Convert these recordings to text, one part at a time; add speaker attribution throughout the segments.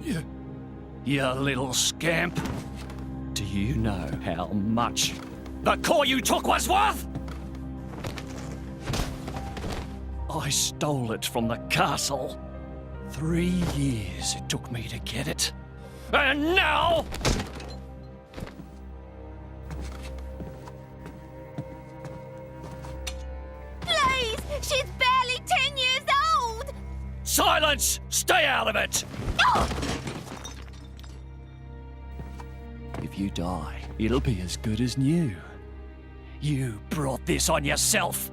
Speaker 1: You little scamp. Do you know how much the core you took was worth? I stole it from the castle. 3 years it took me to get it. And now...
Speaker 2: Please! She's barely 10 years old!
Speaker 1: Silence! Stay out of it!
Speaker 2: Oh!
Speaker 1: If you die, it'll be as good as new. You brought this on yourself.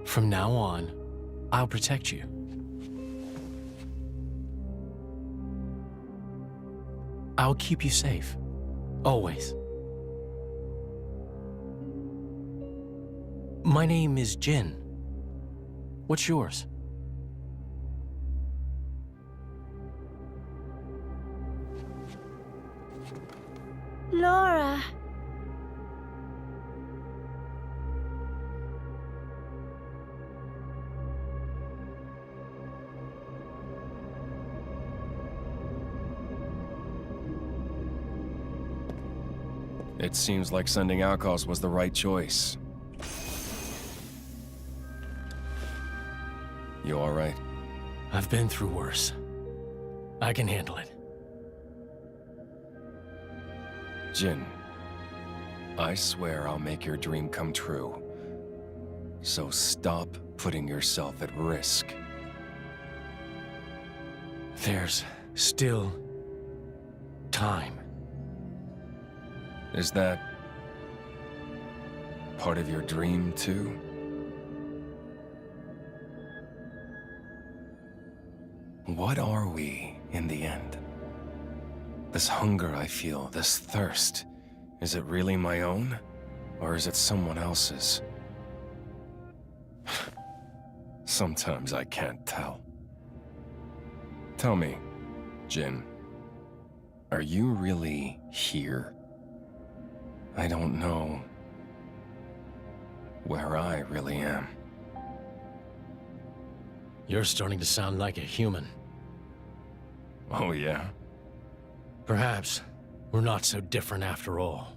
Speaker 3: From now on, I'll protect you. I'll keep you safe. Always. My name is Jin. What's yours?
Speaker 2: Laura.
Speaker 4: It seems like sending outcasts was the right choice. You all right?
Speaker 3: I've been through worse. I can handle it.
Speaker 4: Jin, I swear I'll make your dream come true. So stop putting yourself at risk.
Speaker 3: There's still time.
Speaker 4: Is that part of your dream, too? What are we, in the end? This hunger I feel, this thirst, is it really my own? Or is it someone else's? Sometimes I can't tell. Tell me, Jin, are you really here? I don't know where I really am.
Speaker 3: You're starting to sound like a human.
Speaker 4: Oh, yeah?
Speaker 3: Perhaps we're not so different after all.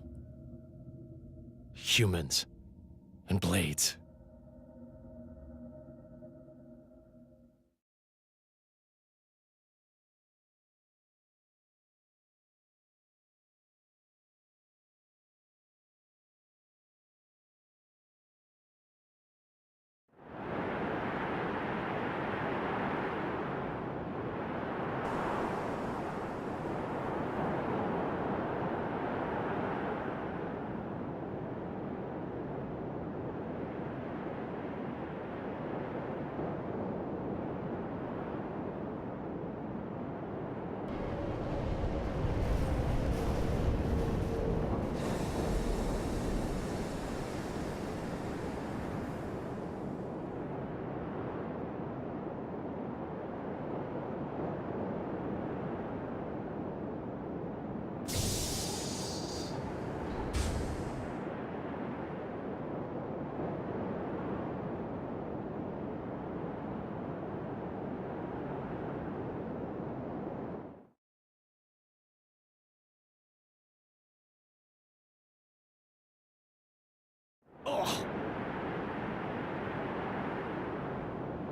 Speaker 3: Humans and blades.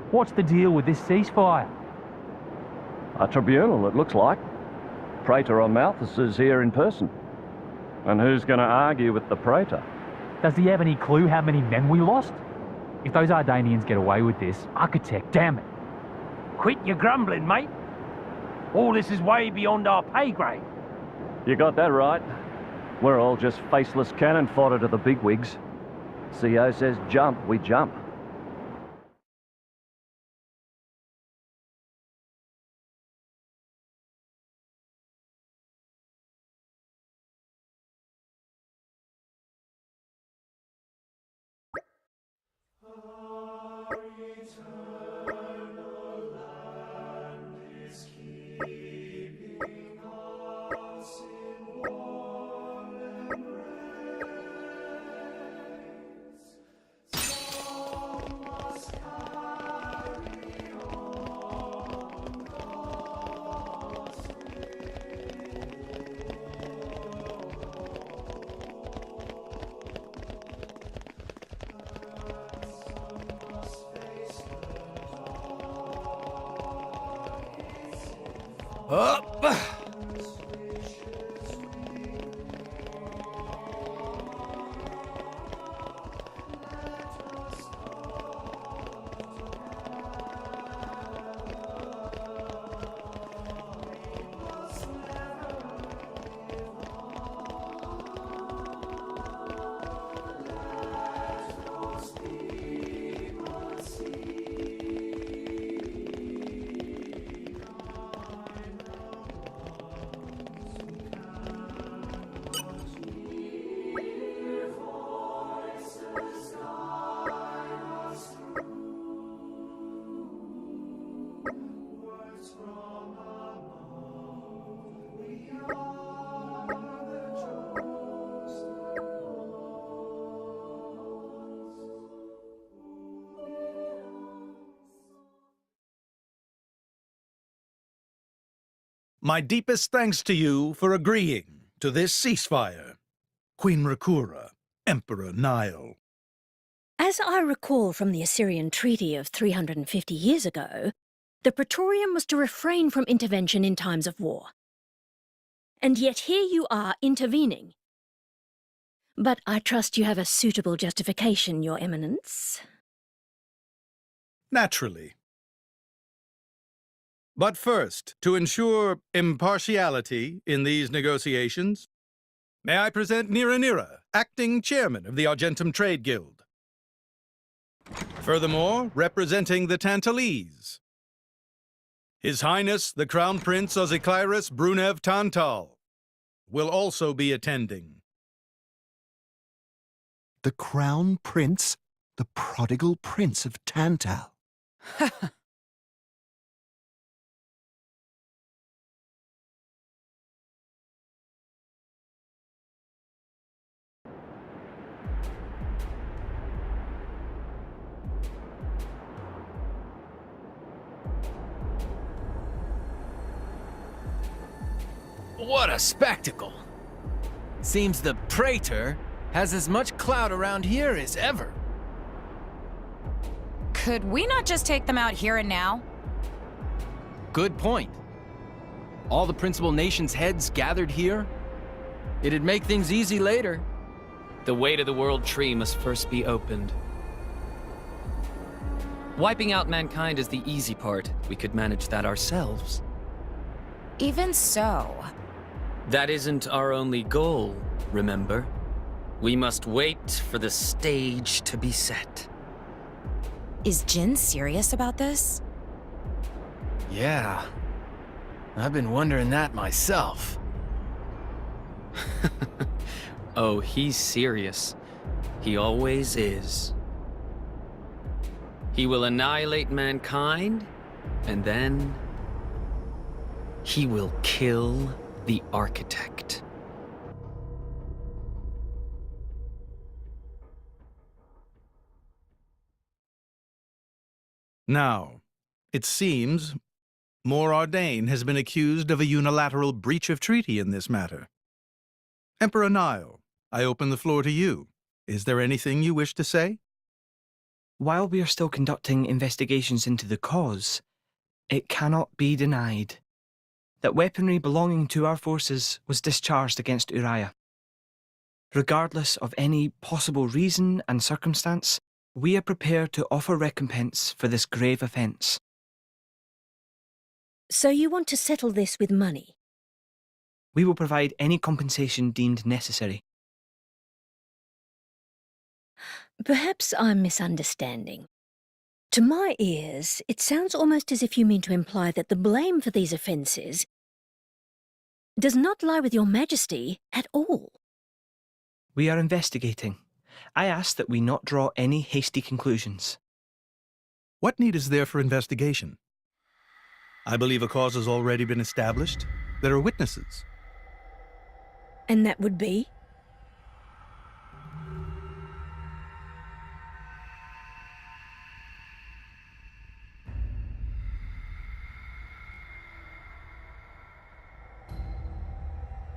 Speaker 5: What's the deal with this ceasefire?
Speaker 6: A tribunal, it looks like. Praetor on Malthus is here in person. And who's going to argue with the Praetor?
Speaker 5: Does he have any clue how many men we lost? If those Ardanians get away with this, Architect, damn it.
Speaker 7: Quit your grumbling, mate. All this is way beyond our pay grade.
Speaker 6: You got that right. We're all just faceless cannon fodder to the bigwigs. CO says jump, we jump.
Speaker 3: Up!
Speaker 8: My deepest thanks to you for agreeing to this ceasefire. Queen Rakura, Emperor Nile.
Speaker 9: As I recall from the Assyrian treaty of 350 years ago, the Praetorium was to refrain from intervention in times of war. And yet here you are intervening. But I trust you have a suitable justification, Your Eminence.
Speaker 8: Naturally. But first, to ensure impartiality in these negotiations, may I present Nira, acting chairman of the Argentum Trade Guild. Furthermore, representing the Tantalese, His Highness the Crown Prince Ozikairis Brunev Tantal will also be attending.
Speaker 10: The Crown Prince? The prodigal Prince of Tantal?
Speaker 11: What a spectacle! Seems the Praetor has as much clout around here as ever.
Speaker 2: Could we not just take them out here and now?
Speaker 11: Good point. All the principal nations' heads gathered here? It'd make things easy later.
Speaker 1: The way to the World Tree must first be opened. Wiping out mankind is the easy part. We could manage that ourselves.
Speaker 2: Even so.
Speaker 1: That isn't our only goal, remember? We must wait for the stage to be set.
Speaker 2: Is Jin serious about this?
Speaker 11: Yeah. I've been wondering that myself.
Speaker 1: Oh, he's serious. He always is. He will annihilate mankind, and then he will kill the architect.
Speaker 8: Now, it seems Mor Ardain has been accused of a unilateral breach of treaty in this matter. Emperor Nile, I open the floor to you. Is there anything you wish to say?
Speaker 12: While we are still conducting investigations into the cause, it cannot be denied that weaponry belonging to our forces was discharged against Uriah. Regardless of any possible reason and circumstance, we are prepared to offer recompense for this grave offence.
Speaker 9: So you want to settle this with money?
Speaker 12: We will provide any compensation deemed necessary.
Speaker 9: Perhaps I'm misunderstanding. To my ears, it sounds almost as if you mean to imply that the blame for these offences does not lie with your Majesty at all.
Speaker 12: We are investigating. I ask that we not draw any hasty conclusions.
Speaker 8: What need is there for investigation? I believe a cause has already been established. There are witnesses.
Speaker 9: And that would be?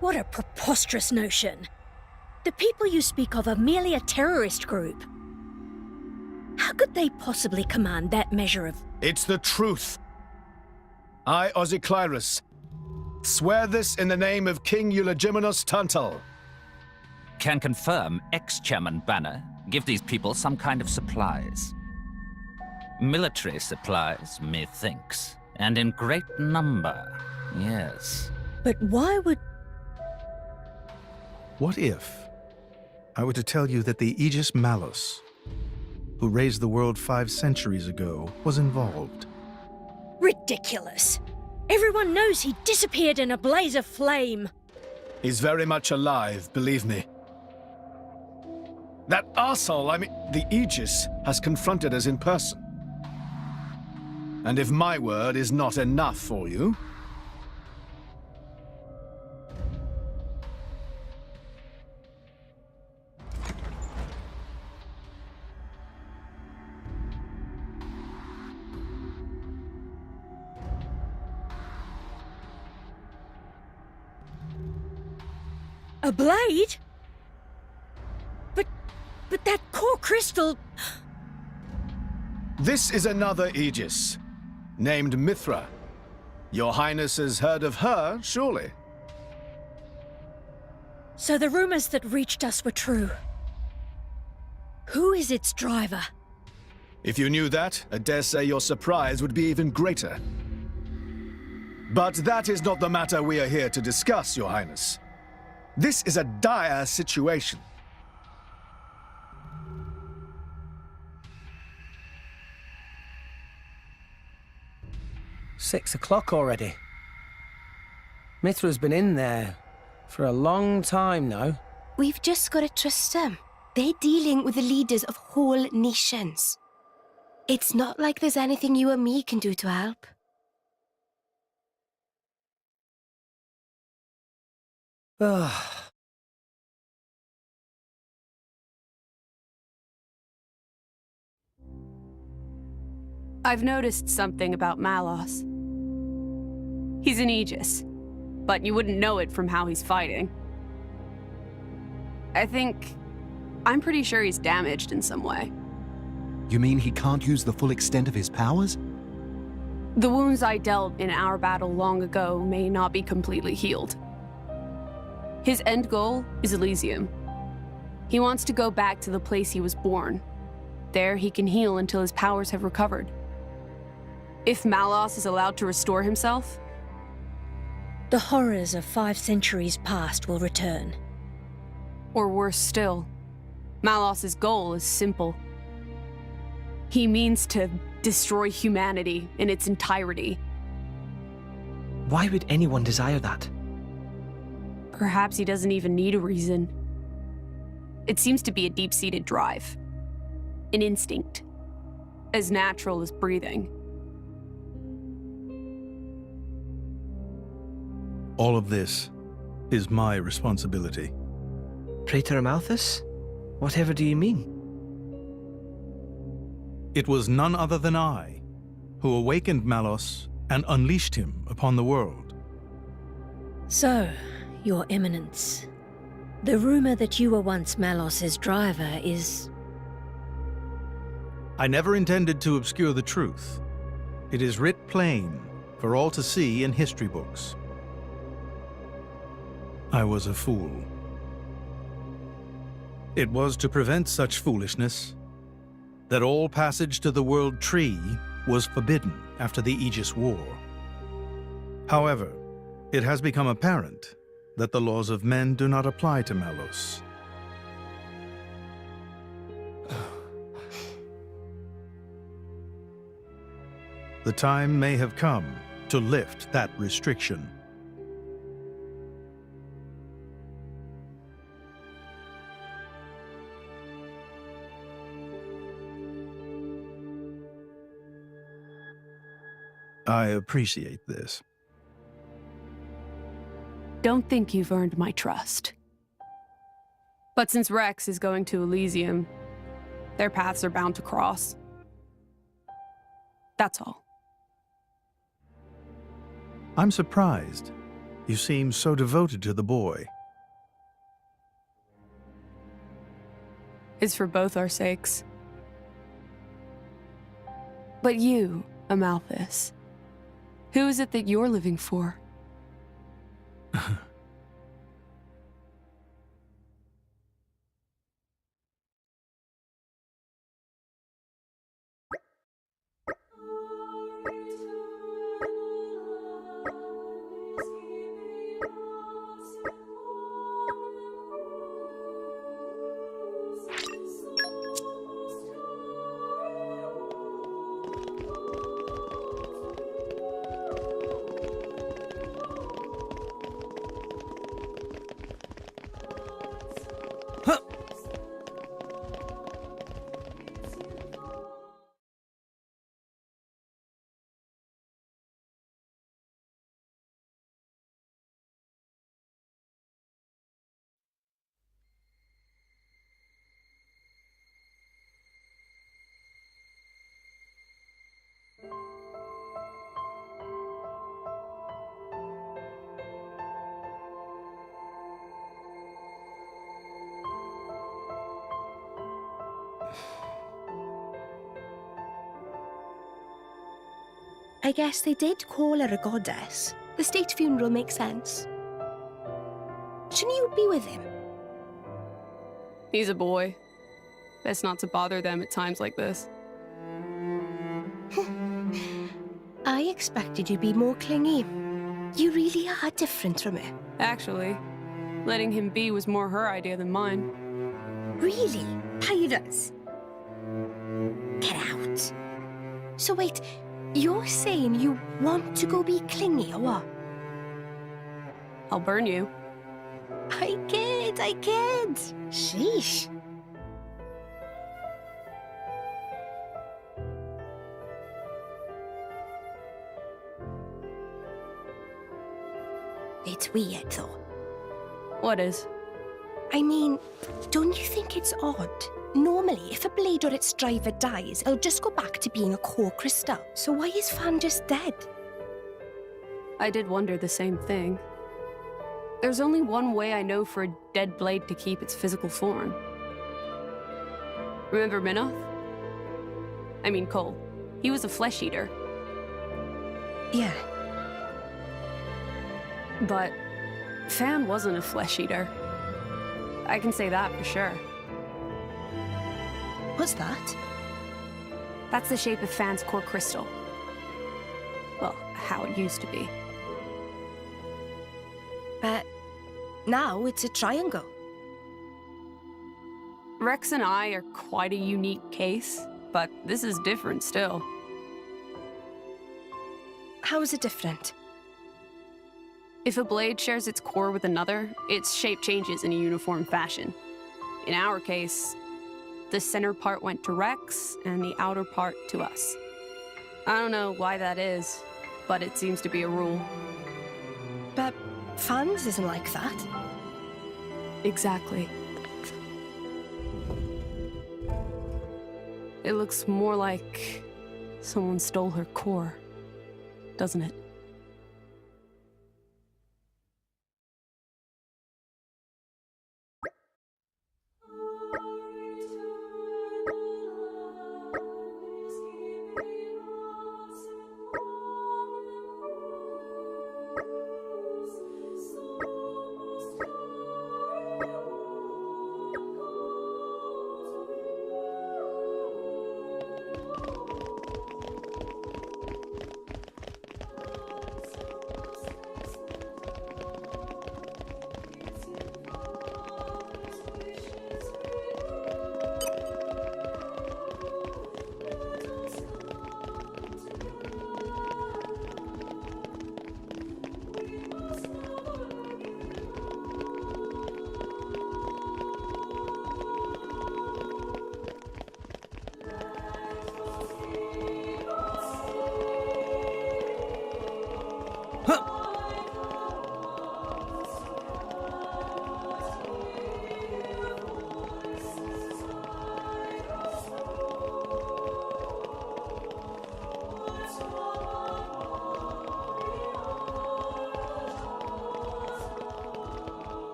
Speaker 9: What a preposterous notion. The people you speak of are merely a terrorist group. How could they possibly command that measure of...
Speaker 3: It's the truth. I, Ozikairis,
Speaker 13: Swear this in the name of King Eulogimenus Tuntal.
Speaker 14: Can confirm, ex-Chairman Banner. Give these people some kind of supplies. Military supplies, methinks. And in great number, yes.
Speaker 9: But why would...
Speaker 8: What if I were to tell you that the Aegis Malus, who raised the world 5 centuries ago, was involved?
Speaker 9: Ridiculous. Everyone knows he disappeared in a blaze of flame.
Speaker 13: He's very much alive, believe me. That arsehole, the Aegis, has confronted us in person. And if my word is not enough for you...
Speaker 9: A blade? But that core crystal...
Speaker 13: This is another Aegis, named Mithra. Your Highness has heard of her, surely?
Speaker 9: So the rumors that reached us were true. Who is its driver?
Speaker 13: If you knew that, I dare say your surprise would be even greater. But that is not the matter we are here to discuss, Your Highness. This is a dire situation.
Speaker 15: Six o'clock already. Mithra's been in there for a long time now.
Speaker 2: We've just got to trust them. They're dealing with the leaders of whole nations. It's not like there's anything you or me can do to help.
Speaker 16: I've noticed something about Malos. He's an Aegis, but you wouldn't know it from how he's fighting. I'm pretty sure he's damaged in some way.
Speaker 10: You mean he can't use the full extent of his powers?
Speaker 16: The wounds I dealt in our battle long ago may not be completely healed. His end goal is Elysium. He wants to go back to the place he was born. There he can heal until his powers have recovered. If Malos is allowed to restore himself...
Speaker 9: The horrors of 5 centuries past will return.
Speaker 16: Or worse still, Malos's goal is simple. He means to destroy humanity in its entirety.
Speaker 12: Why would anyone desire that?
Speaker 16: Perhaps he doesn't even need a reason. It seems to be a deep-seated drive. An instinct. As natural as breathing.
Speaker 8: All of this is my responsibility.
Speaker 12: Praetor Amalthus? Whatever do you mean?
Speaker 8: It was none other than I who awakened Malos and unleashed him upon the world.
Speaker 9: So, Your Eminence, the rumor that you were once Malos's driver is...
Speaker 8: I never intended to obscure the truth. It is writ plain for all to see in history books. I was a fool. It was to prevent such foolishness that all passage to the World Tree was forbidden after the Aegis War. However, it has become apparent that the laws of men do not apply to Malos. The time may have come to lift that restriction. I appreciate this.
Speaker 16: Don't think you've earned my trust. But since Rex is going to Elysium, their paths are bound to cross. That's all.
Speaker 8: I'm surprised. You seem so devoted to the boy.
Speaker 16: It's for both our sakes. But you, Amalthus, who is it that you're living for?
Speaker 2: I guess they did call her a goddess. The state funeral makes sense. Shouldn't you be with him?
Speaker 16: He's a boy. Best not to bother them at times like this.
Speaker 2: I expected you'd be more clingy. You really are different from her.
Speaker 16: Actually, letting him be was more her idea than mine.
Speaker 2: Really? Pirates? Get out. So wait, you're saying you want to go be clingy or what?
Speaker 16: I'll burn you.
Speaker 2: I kid. Sheesh. It's weird, though.
Speaker 16: What is?
Speaker 2: I mean, don't you think it's odd? Normally, if a blade or its driver dies, it'll just go back to being a core crystal. So why is Fan just dead?
Speaker 16: I did wonder the same thing. There's only one way I know for a dead blade to keep its physical form. Remember Minoth? I mean Cole. He was a flesh eater.
Speaker 2: Yeah.
Speaker 16: But Fan wasn't a flesh eater. I can say that for sure.
Speaker 2: What's that?
Speaker 16: That's the shape of Fan's core crystal. Well, how it used to be.
Speaker 2: But now it's a triangle.
Speaker 16: Rex and I are quite a unique case, but this is different still.
Speaker 2: How is it different?
Speaker 16: If a blade shares its core with another, its shape changes in a uniform fashion. In our case, the center part went to Rex and the outer part to us. I don't know why that is, but it seems to be a rule.
Speaker 2: But Fan's isn't like that.
Speaker 16: Exactly. It looks more like someone stole her core, doesn't it?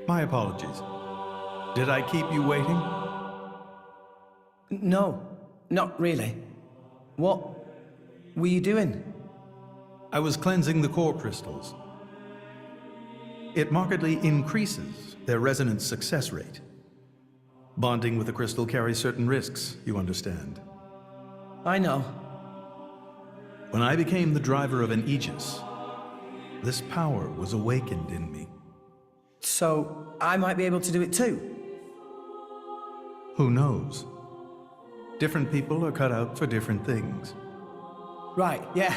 Speaker 8: My apologies. Did I keep you waiting?
Speaker 12: No, not really. What were you doing?
Speaker 8: I was cleansing the core crystals. It markedly increases their resonance success rate. Bonding with a crystal carries certain risks, you understand.
Speaker 12: I know.
Speaker 8: When I became the driver of an Aegis, this power was awakened in me.
Speaker 12: So, I might be able to do it too?
Speaker 8: Who knows? Different people are cut out for different things.
Speaker 12: Right, yeah.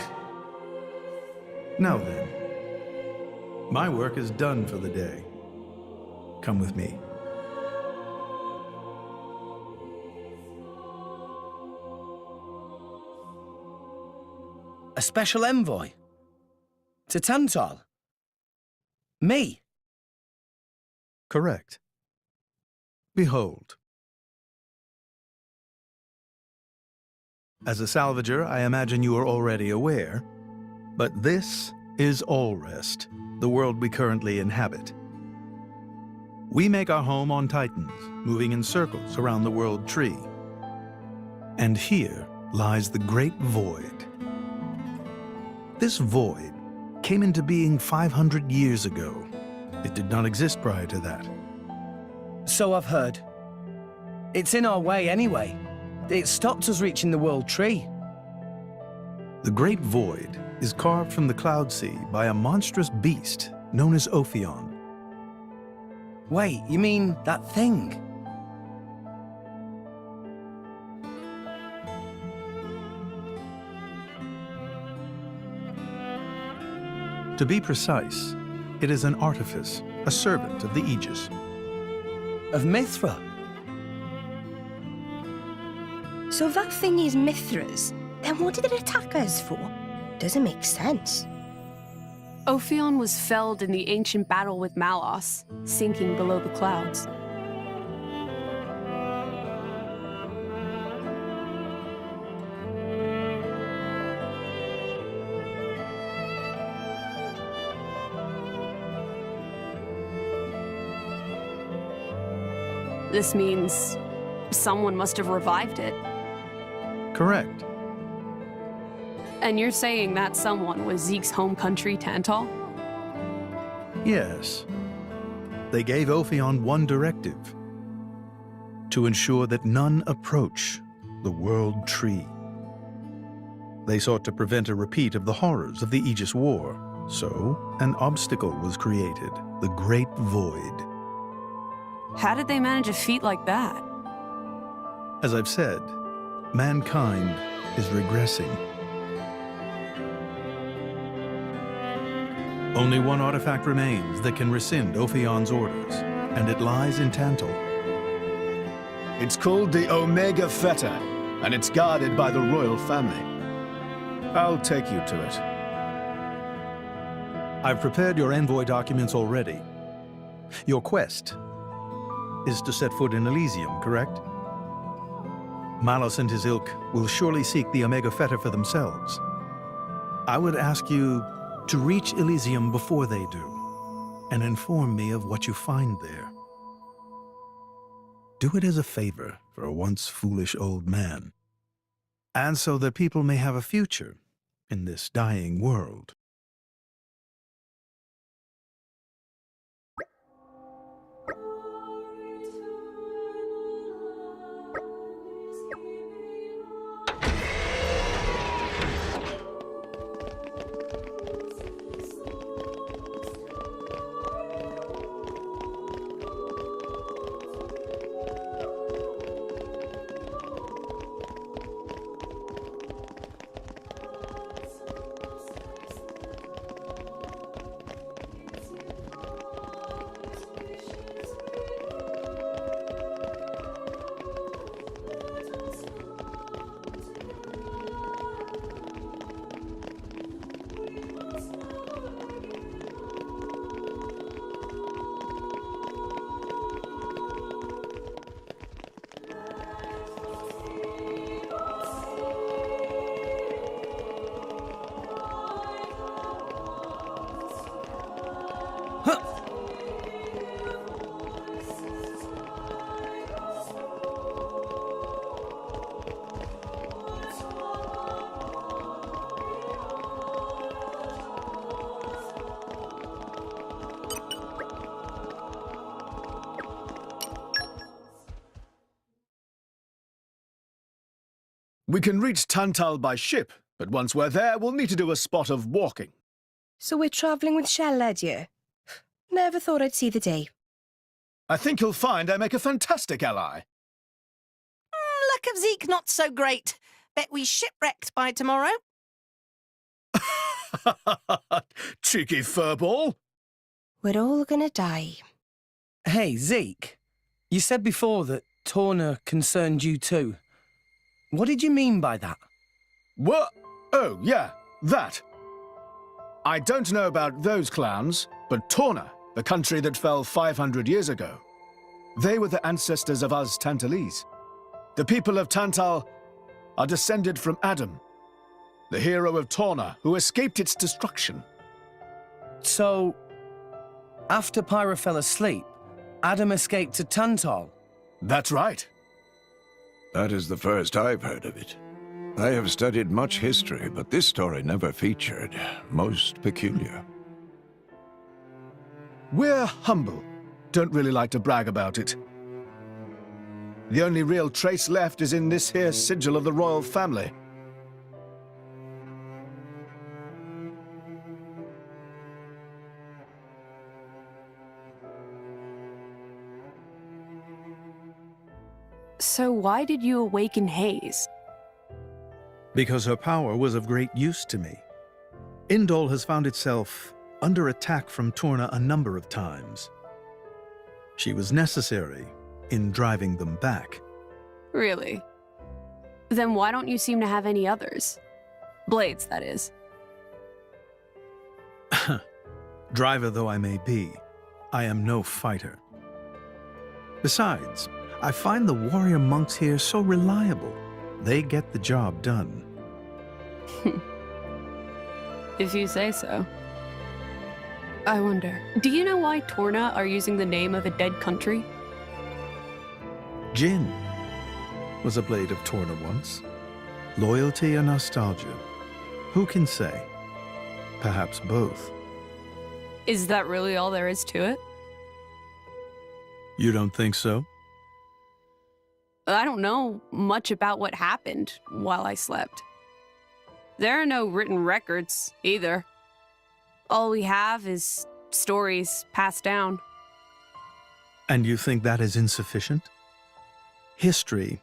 Speaker 8: Now then, my work is done for the day. Come with me.
Speaker 15: A special envoy? To Tantal? Me?
Speaker 8: Correct. Behold. As a salvager, I imagine you are already aware, but this is Allrest, the world we currently inhabit. We make our home on Titans, moving in circles around the world tree. And here lies the Great Void. This void came into being 500 years ago. It did not exist prior to that.
Speaker 15: So I've heard. It's in our way anyway. It stopped us reaching the world tree.
Speaker 8: The Great Void is carved from the Cloud Sea by a monstrous beast known as Ophion.
Speaker 15: Wait, you mean that thing?
Speaker 8: To be precise, it is an artifice, a servant of the Aegis.
Speaker 15: Of Mithra?
Speaker 2: So if that thing is Mithra's, then what did it attack us for? Doesn't make sense.
Speaker 16: Ophion was felled in the ancient battle with Malos, sinking below the clouds. This means someone must have revived it.
Speaker 8: Correct.
Speaker 16: And you're saying that someone was Zeke's home country, Tantal?
Speaker 8: Yes. They gave Ophion one directive: to ensure that none approach the World Tree. They sought to prevent a repeat of the horrors of the Aegis War, so an obstacle was created, the Great Void.
Speaker 16: How did they manage a feat like that?
Speaker 8: As I've said, mankind is regressing. Only one artifact remains that can rescind Ophion's orders, and it lies in Tantal.
Speaker 13: It's called the Omega Fetter, and it's guarded by the royal family. I'll take you to it.
Speaker 8: I've prepared your envoy documents already. Your quest is to set foot in Elysium, correct? Malos and his ilk will surely seek the Omega Fetter for themselves. I would ask you to reach Elysium before they do, and inform me of what you find there. Do it as a favor for a once foolish old man, and so that people may have a future in this dying world.
Speaker 13: We can reach Tantal by ship, but once we're there, we'll need to do a spot of walking.
Speaker 2: So we're travelling with Shell, you? Never thought I'd see the day.
Speaker 13: I think you'll find I make a fantastic ally.
Speaker 17: Luck of Zeke not so great. Bet we shipwrecked by tomorrow.
Speaker 13: Cheeky furball.
Speaker 2: We're all gonna die.
Speaker 15: Hey, Zeke. You said before that Torna concerned you too. What did you mean by that?
Speaker 13: What? Oh, yeah. That. I don't know about those clowns, but Torna, the country that fell 500 years ago, they were the ancestors of us Tantalese. The people of Tantal are descended from Addam, the hero of Torna who escaped its destruction.
Speaker 15: So, after Pyra fell asleep, Addam escaped to Tantal?
Speaker 13: That's right.
Speaker 18: That is the first I've heard of it. I have studied much history, but this story never featured. Most peculiar.
Speaker 13: We're humble. Don't really like to brag about it. The only real trace left is in this here sigil of the royal family.
Speaker 16: So why did you awaken Hayes?
Speaker 8: Because her power was of great use to me. Indol has found itself under attack from Torna a number of times. She was necessary in driving them back.
Speaker 16: Really? Then why don't you seem to have any others? Blades, that is.
Speaker 8: Driver though I may be, I am no fighter. Besides, I find the warrior monks here so reliable. They get the job done.
Speaker 16: If you say so. I wonder, do you know why Torna are using the name of a dead country?
Speaker 8: Jin was a blade of Torna once. Loyalty or nostalgia? Who can say? Perhaps both.
Speaker 16: Is that really all there is to it?
Speaker 8: You don't think so?
Speaker 16: I don't know much about what happened while I slept. There are no written records, either. All we have is stories passed down.
Speaker 8: And you think that is insufficient? History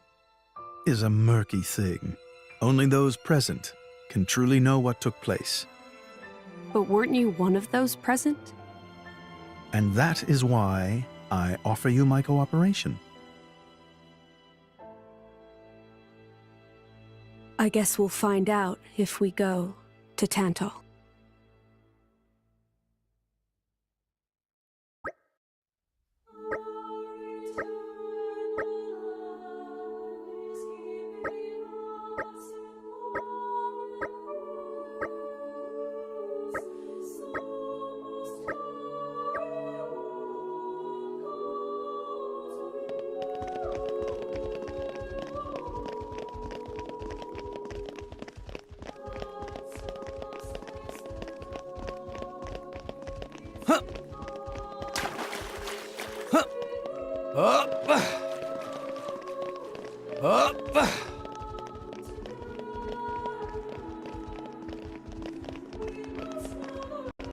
Speaker 8: is a murky thing. Only those present can truly know what took place.
Speaker 16: But weren't you one of those present?
Speaker 8: And that is why I offer you my cooperation.
Speaker 16: I guess we'll find out if we go to Tantal.
Speaker 3: Up!